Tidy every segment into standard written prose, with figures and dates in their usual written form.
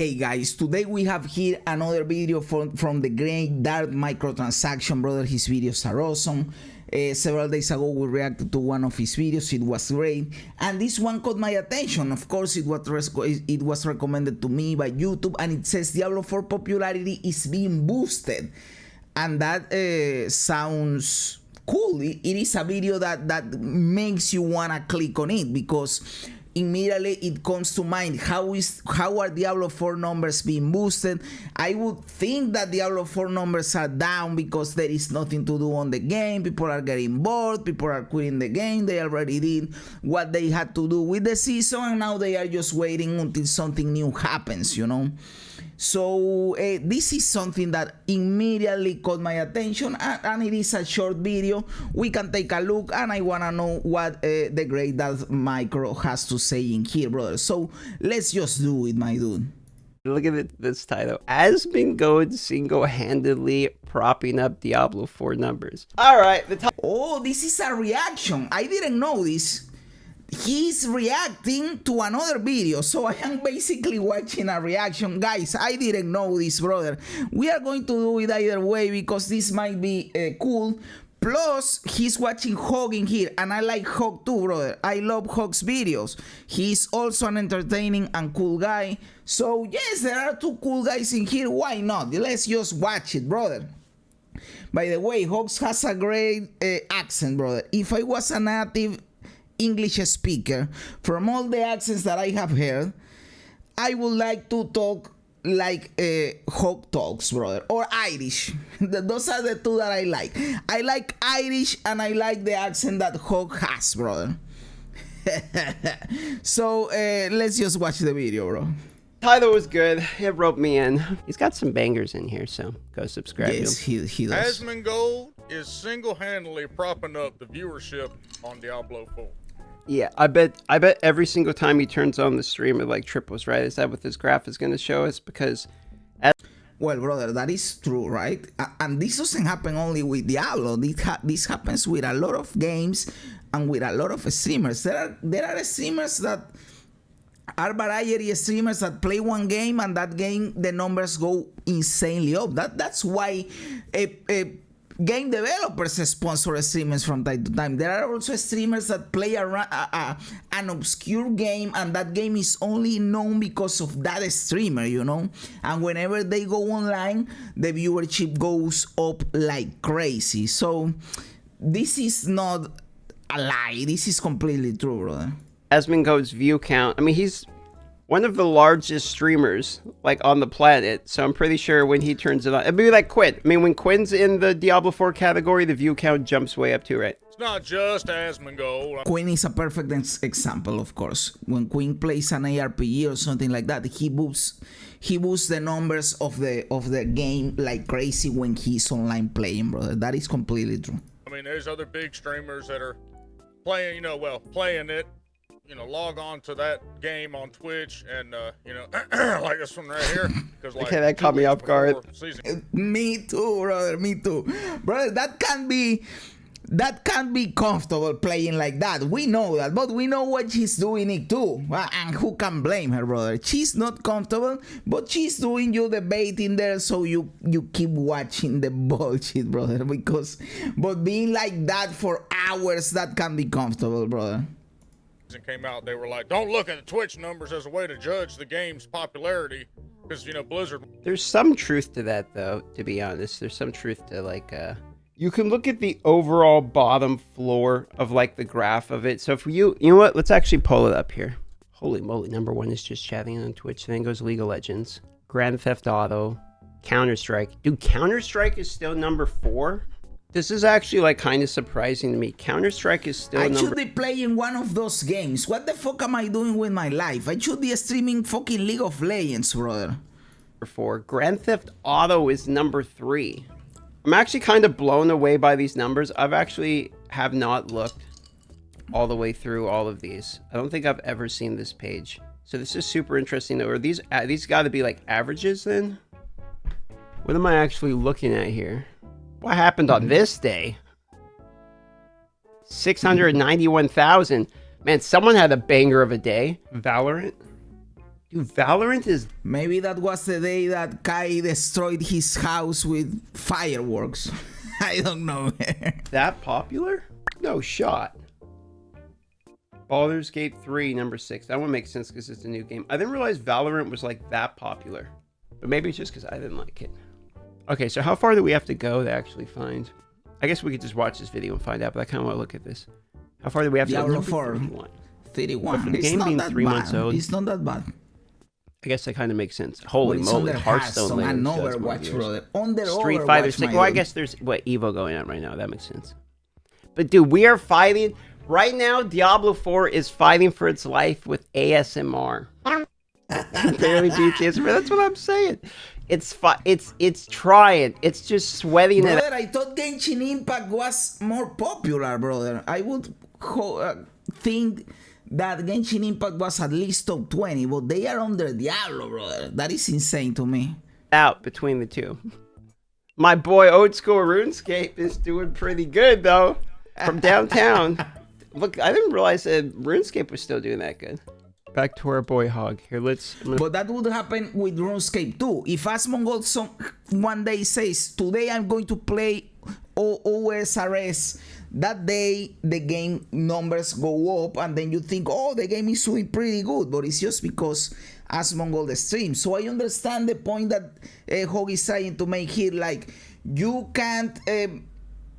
Hey guys, today we have here another video from the great Dark Microtransaction brother. His videos are awesome. Several days ago we reacted to one of his videos. It was great, and this one caught my attention. Of course, it was recommended to me by YouTube, and it says Diablo 4 popularity is being boosted, and that sounds cool. It is a video that makes you wanna click on it, because immediately it comes to mind how are Diablo 4 numbers being boosted. I would think that Diablo 4 numbers are down because there is nothing to do on the game. People are getting bored, people are quitting the game. They already did what they had to do with the season, and now they are just waiting until something new happens, you know. So this is something that immediately caught my attention, and it is a short video. We can take a look, and I wanna know what the great Dark Micro has to say in here, brother. So let's just do it, my dude. Look at this title. Asmongold single-handedly propping up Diablo 4 numbers. Alright, oh, this is a reaction. I didn't know this. He's reacting to another video, so I am basically watching a reaction. Guys, I didn't know this, brother. We are going to do it either way because this might be cool. Plus, he's watching Hog in here, and I like Hog too, brother. I love Hog's videos. He's also an entertaining and cool guy. So yes, there are two cool guys in here. Why not? Let's just watch it, brother. By the way, Hog has a great accent, brother. If I was a native English speaker, from all the accents that I have heard, I would like to talk like Hog talks, brother, or Irish. Those are the two that I like. I like Irish, and I like the accent that Hog has, brother. So let's just watch the video, bro. Title was good. It roped me in. He's got some bangers in here, so go subscribe. Yes, he does. Asmongold is single-handedly propping up the viewership on Diablo 4. Yeah, I bet every single time he turns on the stream it like triples, right? Is that what this graph is going to show us? Because well, brother, that is true, right? And this doesn't happen only with Diablo. This happens with a lot of games and with a lot of streamers. There are streamers that are variety streamers that play one game, and that game the numbers go insanely up. That's why game developers sponsor streamers from time to time. There are also streamers that play an obscure game, and that game is only known because of that streamer, you know. And whenever they go online, the viewership goes up like crazy. So this is not a lie. This is completely true, brother. Asmongold's view count, I mean, he's one of the largest streamers like on the planet, so I'm pretty sure when he turns it on, it'd be like Quinn. I mean, when Quinn's in the Diablo 4 category, the view count jumps way up too, right? It's not just Asmongold. Quinn is a perfect example, of course. When Quinn plays an ARPG or something like that, he boosts the numbers of the game like crazy when he's online playing, brother. That is completely true. I mean, there's other big streamers that are playing, you know, well, playing it. You know, log on to that game on Twitch, and you know, like this one right here, because like, okay, that caught me off guard. Me too, brother. Me too, brother. That can't be comfortable playing like that. We know that, but we know what she's doing it too. And who can blame her, brother? She's not comfortable, but she's doing you the bait in there, so you keep watching the bullshit, brother. But being like that for hours, that can be comfortable, brother. Came out, they were like, don't look at the Twitch numbers as a way to judge the game's popularity, because you know Blizzard. There's some truth to that, though, to be honest. There's some truth to like you can look at the overall bottom floor of like the graph of it. So if you know what, let's actually pull it up here. Holy moly, number one is just chatting on Twitch, then goes League of Legends, Grand Theft Auto, Counter-Strike. Dude, Counter-Strike is still number 4. This is actually like kind of surprising to me. Counter-Strike is still I should be playing one of those games. What the fuck am I doing with my life? I should be streaming fucking League of Legends, brother. 4. Grand Theft Auto is number 3. I'm actually kind of blown away by these numbers. I've actually have not looked all the way through all of these. I don't think I've ever seen this page. So this is super interesting though. Are these got to be like averages then? What am I actually looking at here? What happened on this day? 691,000. Man, someone had a banger of a day. Valorant. Dude, Valorant is... Maybe that was the day that Kai destroyed his house with fireworks. I don't know. that popular? No shot. Baldur's Gate 3, number 6. That one makes sense because it's a new game. I didn't realize Valorant was like that popular. But maybe it's just because I didn't like it. Okay, so how far do we have to go to actually find? I guess we could just watch this video and find out, but I kind of want to look at this. How far do we have to go? Diablo 4. 31. For the game being 3 months old. It's not that bad. I guess that kind of makes sense. Holy moly, Hearthstone and layers, Overwatch, brother. Under Street Overwatch, Fighter 6. Well, I guess there's what Evo going on right now. That makes sense. But dude, we are fighting right now. Diablo 4 is fighting for its life with ASMR. Barely beats ASMR. That's what I'm saying. It's trying. It's just sweating brother, it. I thought Genshin Impact was more popular, brother. I would think that Genshin Impact was at least top 20, but they are under Diablo, brother. That is insane to me. Out between the two. My boy Old School RuneScape is doing pretty good, though. From downtown. Look, I didn't realize that RuneScape was still doing that good. Back to our boy Hog. Here, But that would happen with RuneScape too. If Asmongold one day says, today I'm going to play OSRS, that day the game numbers go up and then you think, oh, the game is doing pretty good, but it's just because Asmongold streams. So I understand the point that Hog is trying to make here, like you can't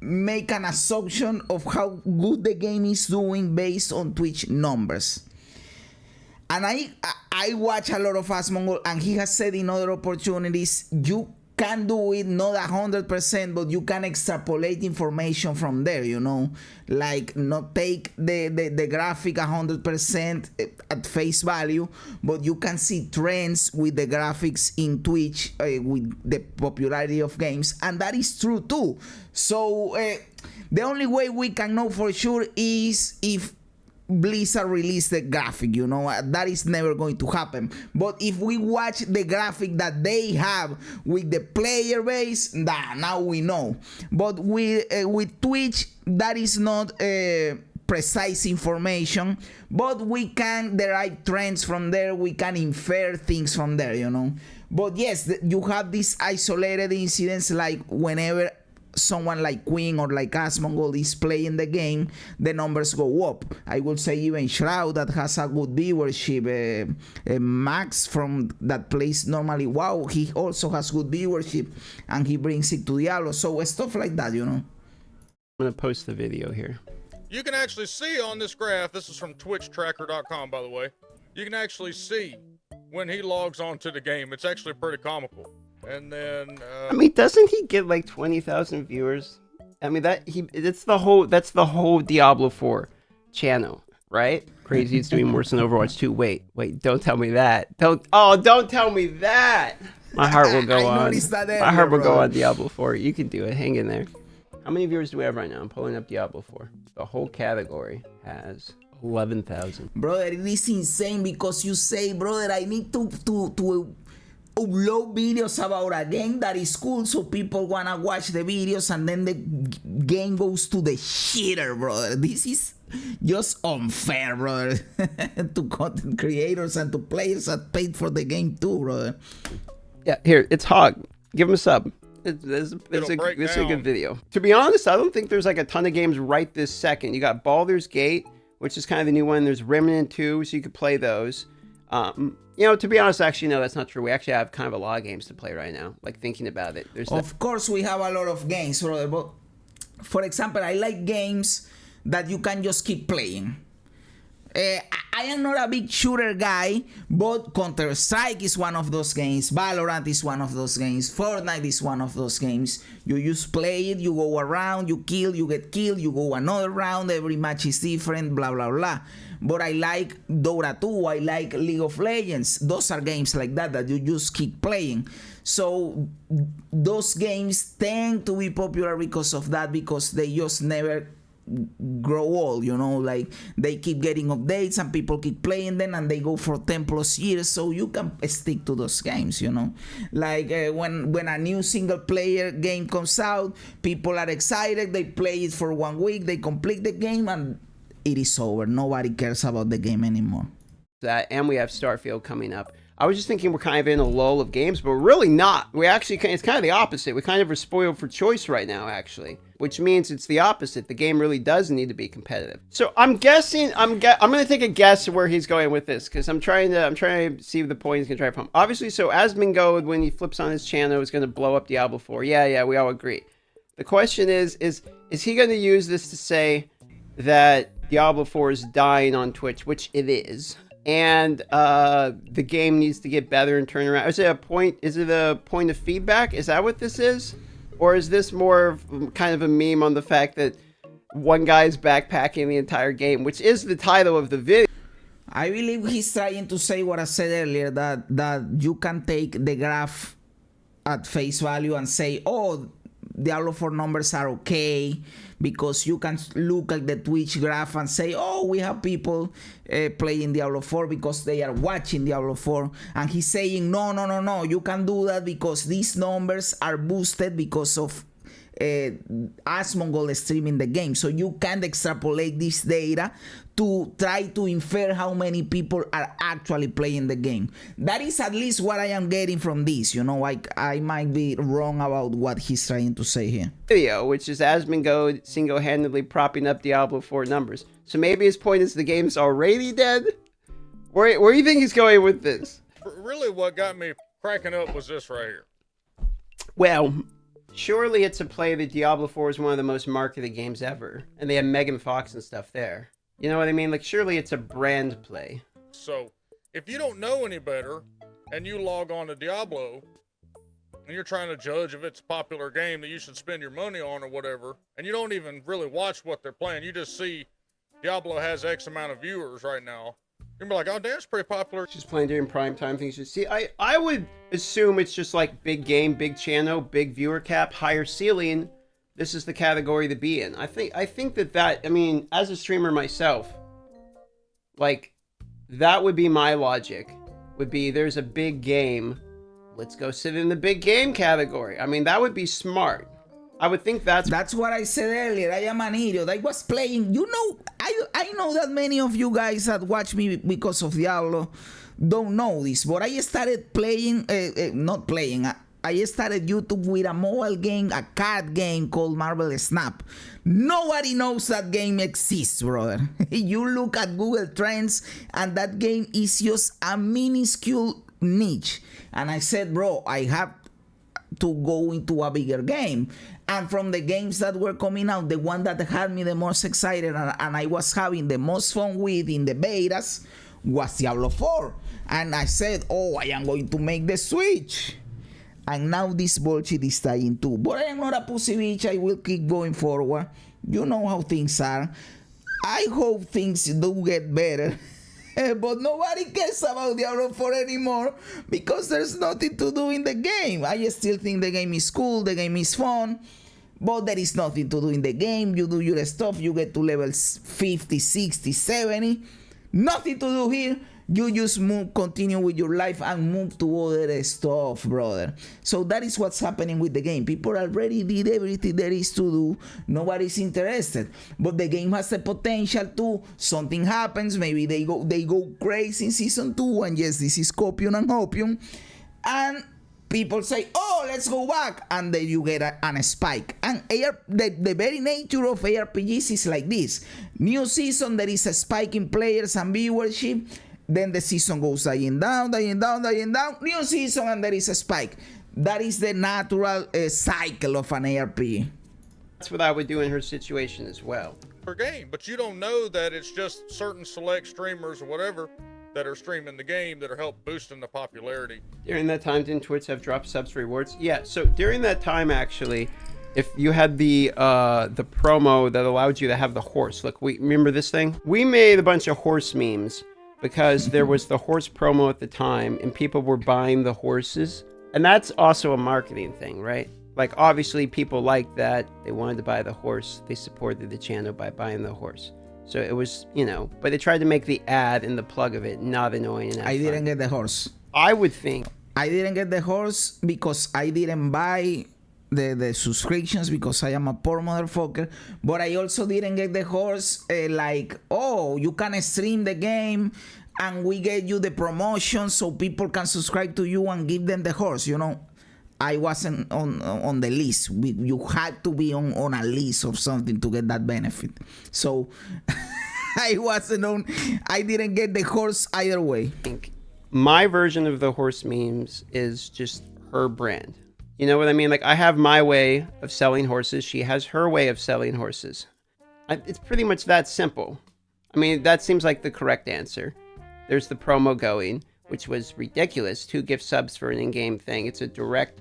make an assumption of how good the game is doing based on Twitch numbers. And I watch a lot of Asmongold, and he has said in other opportunities, you can do it not 100%, but you can extrapolate information from there, you know, like not take the graphic 100% at face value, but you can see trends with the graphics in Twitch with the popularity of games, and that is true too. So the only way we can know for sure is if Blizzard released the graphic, you know, that is never going to happen. But if we watch the graphic that they have with the player base, now we know. But with Twitch, that is not precise information, but we can derive trends from there, we can infer things from there, you know. But yes, you have these isolated incidents, like whenever someone like Queen or like Asmongold is playing the game, the numbers go up. I would say even Shroud, that has a good viewership, Max from that plays normally WoW, he also has good viewership and he brings it to Diablo. So stuff like that, you know. I'm gonna post the video here. You can actually see on this graph, this is from twitchtracker.com, by the way, you can actually see when he logs on to the game. It's actually pretty comical. And then I mean, doesn't he get like 20,000 viewers? I mean, that's the whole Diablo 4 channel, right? Crazy, it's doing worse than Overwatch 2. Wait, don't tell me that. Don't tell me that. My heart will go on. My heart will go on Diablo 4. You can do it. Hang in there. How many viewers do we have right now? I'm pulling up Diablo 4. The whole category has 11,000. Brother, it is insane because you say, brother, I need to upload videos about a game that is cool so people wanna watch the videos, and then the game goes to the shitter, brother. This is just unfair, brother. To content creators and to players that paid for the game too, brother. Yeah, here, it's Hog. Give him a sub. It's a good video. To be honest, I don't think there's like a ton of games right this second. You got Baldur's Gate, which is kind of the new one. There's Remnant 2, so you could play those. You know, to be honest, actually, no, that's not true. We actually have kind of a lot of games to play right now. Like, thinking about it. Of course, we have a lot of games, brother. But, for example, I like games that you can just keep playing. I am not a big shooter guy, but Counter-Strike is one of those games. Valorant is one of those games. Fortnite is one of those games. You just play it, you go around, you kill, you get killed, you go another round, every match is different, blah, blah, blah. But I like Dota 2, I like League of Legends. Those are games like that you just keep playing. So those games tend to be popular because of that, because they just never grow old, you know, like they keep getting updates and people keep playing them and they go for 10 plus years, so you can stick to those games, you know. Like when a new single player game comes out, people are excited, they play it for 1 week, they complete the game, and it is over. Nobody cares about the game anymore. That, and we have Starfield coming up. I was just thinking we're kind of in a lull of games, but we're really not. We actually, it's kind of the opposite. We kind of are spoiled for choice right now, actually, which means it's the opposite. The game really does need to be competitive. So I'm guessing, I'm going to take a guess where he's going with this, because I'm trying to see the point he's going to drive home. Obviously, so Asmongold, when he flips on his channel, is going to blow up Diablo 4. Yeah, we all agree. The question is he going to use this to say that Diablo 4 is dying on Twitch, which it is, and the game needs to get better and turn around? Is it a point of feedback? Is that what this is? Or is this more of kind of a meme on the fact that one guy is backpacking the entire game, which is the title of the video? I believe he's trying to say what I said earlier, that you can take the graph at face value and say, oh, Diablo 4 numbers are okay, because you can look at the Twitch graph and say, oh, we have people playing Diablo 4 because they are watching Diablo 4. And he's saying, no, you can do that because these numbers are boosted because of Asmongold streaming the game. So you can't extrapolate this data to try to infer how many people are actually playing the game. That is at least what I am getting from this. You know, like, I might be wrong about what he's trying to say here. Video, which is Asmongold single-handedly propping up Diablo 4 numbers. So maybe his point is the game's already dead? Where do you think he's going with this? Really, what got me cracking up was this right here. Well, surely it's a play that Diablo 4 is one of the most marketed games ever, and they have Megan Fox and stuff there. You know what I mean? Like, surely it's a brand play. So, if you don't know any better, and you log on to Diablo, and you're trying to judge if it's a popular game that you should spend your money on or whatever, and you don't even really watch what they're playing, you just see Diablo has X amount of viewers right now, you're gonna be like, oh, damn, it's pretty popular. She's playing during prime time, things you see. I would assume it's just like big game, big channel, big viewer cap, higher ceiling. This is the category to be in. I think that I mean, as a streamer myself, like, that would be my logic. Would be, there's a big game, let's go sit in the big game category. I mean, that would be smart. I would think that's what I said earlier. I am an idiot. I was playing, you know, I know that many of you guys that watch me because of Diablo don't know this, but I started playing, I started YouTube with a mobile game, a card game called Marvel Snap. Nobody knows that game exists, brother. You look at Google Trends and that game is just a minuscule niche. And I said, bro, I have to go into a bigger game. And from the games that were coming out, the one that had me the most excited and I was having the most fun with in the betas was Diablo 4. And I said, oh, I am going to make the switch. And now this bullshit is dying too. But I am not a pussy bitch. I will keep going forward. You know how things are. I hope things do get better. But nobody cares about Diablo 4 anymore because there's nothing to do in the game. I still think the game is cool, the game is fun, but there is nothing to do in the game. You do your stuff, you get to levels 50, 60, 70. Nothing to do here. You just continue with your life and move to other stuff, brother. So that is what's happening with the game. People already did everything there is to do. Nobody's interested. But the game has the potential to, something happens, maybe they go crazy in season 2, and yes, this is copium and opium. And people say, oh, let's go back, and then you get a spike. And the very nature of ARPGs is like this. New season, there is a spike in players and viewership. Then the season goes dying down. New season, and there is a spike. That is the natural cycle of an ARP. That's what I would do in her situation as well. Per game, but you don't know that it's just certain select streamers or whatever that are streaming the game that are help boosting the popularity. During that time, didn't Twitch have drop subs rewards? Yeah, so during that time, actually, if you had the promo that allowed you to have the horse. Look, we remember this thing? We made a bunch of horse memes because there was the horse promo at the time and people were buying the horses. And that's also a marketing thing, right? Like, obviously people liked that. They wanted to buy the horse. They supported the channel by buying the horse. So it was, you know, but they tried to make the ad and the plug of it not annoying enough. I didn't get the horse. I would think. I didn't get the horse because I didn't buy the subscriptions because I am a poor motherfucker. But I also didn't get the horse like, oh, you can stream the game and we get you the promotion so people can subscribe to you and give them the horse, you know. I wasn't on the list. You had to be on a list of something to get that benefit. So I wasn't on. I didn't get the horse either way. I think my version of the horse memes is just her brand. You know what I mean? Like, I have my way of selling horses. She has her way of selling horses. It's pretty much that simple. I mean, that seems like the correct answer. There's the promo going, which was ridiculous. 2 gift subs for an in-game thing. It's a direct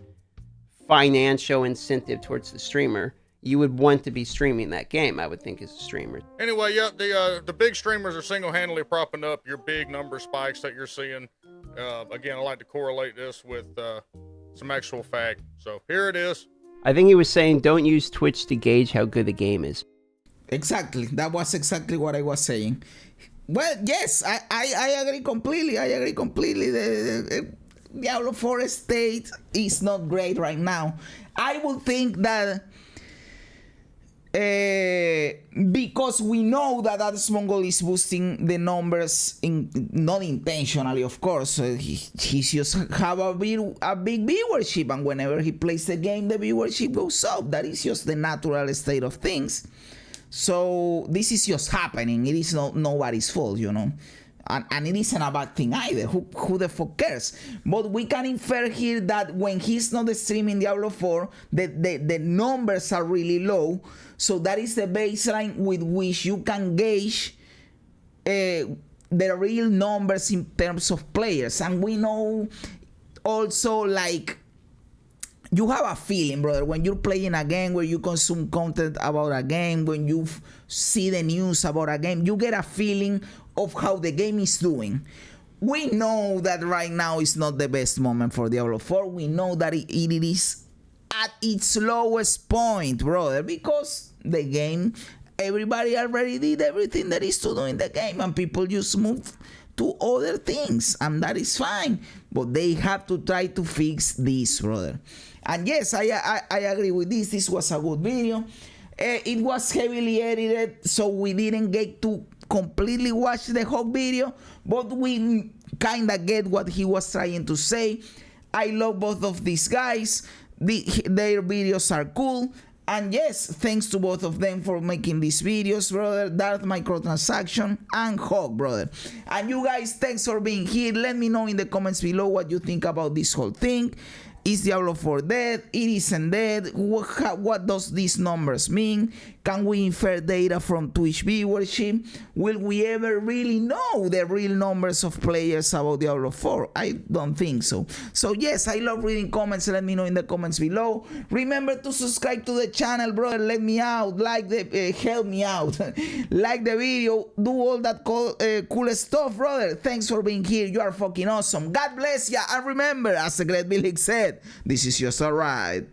financial incentive towards the streamer. You would want to be streaming that game, I would think, as a streamer. Anyway, yeah, the big streamers are single-handedly propping up your big number spikes that you're seeing. Again, I like to correlate this with some actual fact. So here it is. I think he was saying don't use Twitch to gauge how good the game is. Exactly. That was exactly what I was saying. Well, yes, I agree completely. The Diablo 4 state is not great right now. I would think that because we know that Asmongold is boosting the numbers, not intentionally, of course. He's just have a big viewership, and whenever he plays the game, the viewership goes up. That is just the natural state of things. So this is just happening. It is nobody's fault, you know. And it isn't a bad thing either. Who the fuck cares? But we can infer here that when he's not streaming Diablo 4, the numbers are really low. So that is the baseline with which you can gauge the real numbers in terms of players. And we know also, like, you have a feeling, brother, when you're playing a game, when you consume content about a game, when you see the news about a game, you get a feeling of how the game is doing. We know that right now is not the best moment for Diablo 4. We know that it is at its lowest point, brother, because the game, everybody already did everything there is to do in the game, and people just move to other things, and that is fine. But they have to try to fix this, brother. And yes, I agree with this. This was a good video. It was heavily edited, so we didn't get to completely watch the whole video, but we kind of get what he was trying to say. I love both of these guys. Their videos are cool. And yes, thanks to both of them for making these videos, brother. Darth Microtransaction and Hawk, brother. And you guys, thanks for being here. Let me know in the comments below what you think about this whole thing. Is Diablo 4 dead? It isn't dead. What does these numbers mean? Can we infer data from Twitch viewership? Will we ever really know the real numbers of players about Diablo 4? I don't think so. So yes, I love reading comments. Let me know in the comments below. Remember to subscribe to the channel, brother. Let me out. Like the help me out. Like the video. Do all that cool stuff, brother. Thanks for being here. You are fucking awesome. God bless ya. And remember, as the great Billy said, this is just a ride.